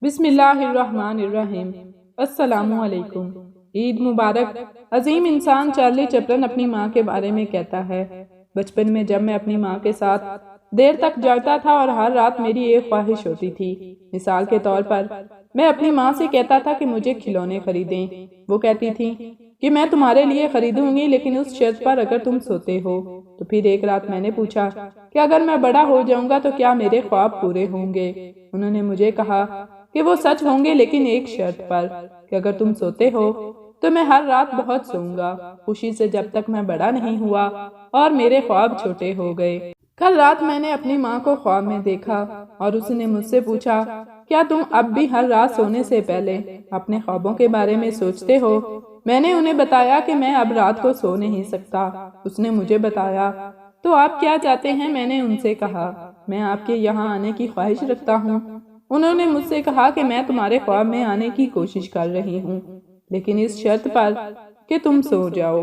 بسم اللہ الرحمن الرحیم۔ السلام علیکم۔ عید مبارک۔ عظیم انسان چارلی چپلن اپنی ماں کے بارے میں کہتا ہے، بچپن میں جب میں اپنی ماں کے ساتھ دیر تک جاگتا تھا اور ہر رات میری ایک خواہش ہوتی تھی۔ مثال کے طور پر میں اپنی ماں سے کہتا تھا کہ مجھے کھلونے خریدیں۔ وہ کہتی تھی کہ میں تمہارے لیے خریدوں گی لیکن اس شرط پر اگر تم سوتے ہو۔ تو پھر ایک رات میں نے پوچھا کہ اگر میں بڑا ہو جاؤں گا تو کیا میرے خواب پورے ہوں گے؟ انہوں نے مجھے کہا کہ وہ سچ ہوں گے لیکن ایک شرط پر، کہ اگر تم سوتے ہو تو میں ہر رات بہت سوؤں گا، خوشی سے جب تک میں بڑا نہیں ہوا اور میرے خواب چھوٹے ہو گئے۔ کل رات میں نے اپنی ماں کو خواب میں دیکھا اور اس نے مجھ سے پوچھا کیا تم اب بھی ہر رات سونے سے پہلے اپنے خوابوں کے بارے میں سوچتے ہو؟ میں نے انہیں بتایا کہ میں اب رات کو سو نہیں سکتا۔ اس نے مجھے بتایا تو آپ کیا چاہتے ہیں؟ میں نے ان سے کہا میں آپ کے یہاں آنے کی خواہش رکھتا ہوں۔ انہوں نے مجھ سے کہا کہ میں تمہارے خواب میں آنے کی کوشش کر رہی ہوں لیکن اس شرط پر کہ تم سو جاؤ۔